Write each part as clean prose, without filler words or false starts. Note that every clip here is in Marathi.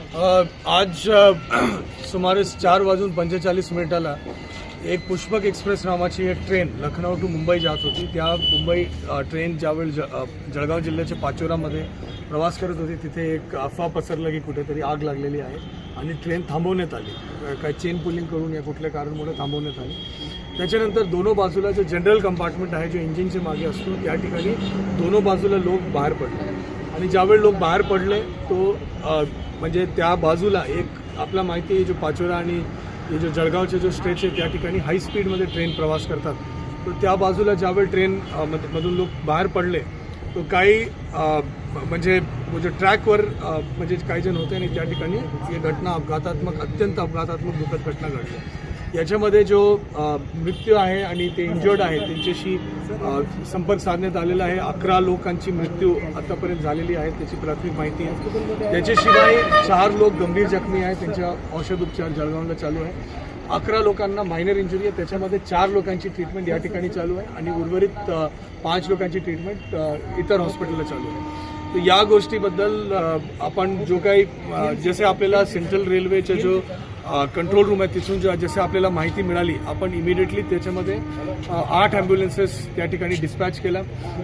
आज सुमारे 4:45 एक पुष्पक एक्सप्रेस नावाची एक ट्रेन लखनौ टू मुंबई जात होती। त्या मुंबई ट्रेन ज्यावेळी जळगाव जिल्ह्याच्या पाचोरामध्ये प्रवास करत होती तिथे एक अफवा पसरला की कुठेतरी आग लागलेली आहे आणि ट्रेन थांबवण्यात आली। काय चेन पुलिंग करून या कुठल्या कारणामुळे थांबवण्यात आली। त्याच्यानंतर दोनों बाजूला जो जनरल कंपार्टमेंट आहे जो इंजिनच्या मागे असतो त्या ठिकाणी दोनों बाजूला लोक बाहेर पडले आणि ज्यावेळी लोक बाहेर पडले तो म्हणजे त्या बाजूला एक आपला माहिती आहे जो पाचोरा आणि हे जो जळगावचे जो स्ट्रेच आहे त्या ठिकाणी हाय स्पीडमध्ये ट्रेन प्रवास करतात। तो त्या बाजूला ज्यावेळी ट्रेन मधून लोक बाहेर पडले तो काही म्हणजे जो ट्रॅकवर म्हणजे काही जण होते आणि त्या ठिकाणी ही घटना अपघातात्मक अत्यंत अपघातात्मक दुःखद घटना घडली। याच्यामध्ये जो मृत्यू आहे आणि ते इंजर्ड आहे त्यांच्याशी संपर्क साधण्यात आलेला आहे। 11 लोकांची मृत्यू आतापर्यंत झालेली आहे त्याची प्राथमिक माहिती आहे। त्याच्याशिवाय 4 लोक गंभीर जखमी आहेत त्यांच्या औषधोपचार जळगावला चालू आहे। 11 लोकांना मायनर इंजुरी आहे त्याच्यामध्ये 4 लोकांची ट्रीटमेंट या ठिकाणी चालू आहे आणि उर्वरित 5 लोकांची ट्रीटमेंट इतर हॉस्पिटलला चालू आहे। तर या गोष्टीबद्दल आपण जो काही जसे आपल्याला सेंट्रल रेल्वेचे जो कंट्रोल रूम आहे तिथून जसे आपल्याला माहिती मिळाली आपण इमिडिएटली त्याच्यामध्ये 8 ॲम्ब्युलन्सेस त्या ठिकाणी डिस्पॅच केला।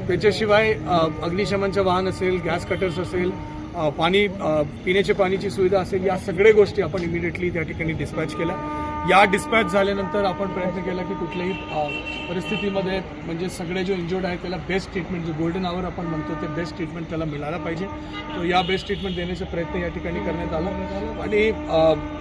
त्याच्याशिवाय अग्निशमनचं वाहन असेल, गॅस कटर्स असेल, पाणी पिण्याच्या पाण्याची सुविधा असेल, या सगळ्या गोष्टी आपण इमिडिएटली त्या ठिकाणी डिस्पॅच केल्या। या डिस्पॅच झाल्यानंतर आपण प्रयत्न केला की कुठल्याही परिस्थितीमध्ये म्हणजे सगळे जो इंजर्ड आहे त्याला बेस्ट ट्रीटमेंट जो गोल्डन आवर आपण म्हणतो ते बेस्ट ट्रीटमेंट त्याला मिळायला पाहिजे। तो या बेस्ट ट्रीटमेंट देण्याचा प्रयत्न या ठिकाणी करण्यात आला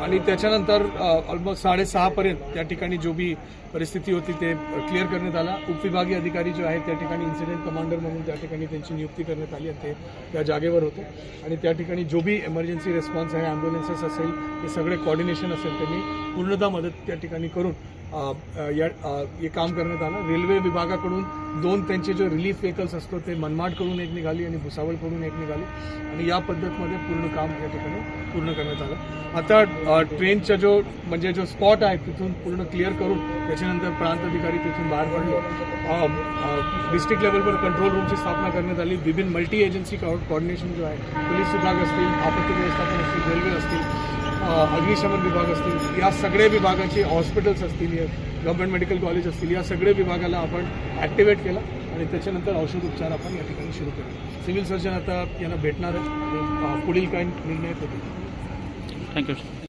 आणि त्याच्यानंतर ऑलमोस्ट 6:30 पर्यंत त्या ठिकाणी जो भी परिस्थिती होती ते क्लिअर करण्यात आला। उपविभागीय अधिकारी जो आहे त्या ठिकाणी इन्सिडेंट कमांडर म्हणून त्या ठिकाणी त्यांची नियुक्ती करण्यात आली आणि ते त्या जागेवर होते आणि त्या ठिकाणी जो भी इमर्जन्सी रिस्पॉन्स आहे ॲम्ब्युलन्सेस असेल हे सगळे कोऑर्डिनेशन असेल त्यांनी पूर्णतः मदत त्या ठिकाणी करून हे काम करण्यात आलं। रेल्वे विभागाकडून 2 त्यांचे जो रिलीफ व्हेकल्स असतो ते मनमाडकडून एक निघाली आणि भुसावळकडून एक निघाली आणि या पद्धतीमध्ये पूर्ण काम या ठिकाणी पूर्ण करण्यात आलं। आता ट्रेनचा जो म्हणजे जो स्पॉट आहे तिथून पूर्ण क्लिअर करून त्याच्यानंतर प्रांत अधिकारी तिथून बाहेर पडले। डिस्ट्रिक्ट लेवलवर कंट्रोल रूमची स्थापना करण्यात आली। विभिन्न मल्टी एजन्सी कोऑर्डिनेशन जो आहे पोलीस विभाग असतील, आपत्ती व्यवस्थापन असतील, रेल्वे असतील, अग्निशमन विभाग असतील, या सगळ्या विभागाचे हॉस्पिटल्स असतील, गव्हर्नमेंट मेडिकल कॉलेज असतील, या सगळ्या विभागाला आपण ॲक्टिवेट केला आणि त्याच्यानंतर औषधोपचार आपण या ठिकाणी सुरू केले। सिव्हिल सर्जन आता यांना भेटणार आहे आणि पुढील काही निर्णय होतील। Thank you sir.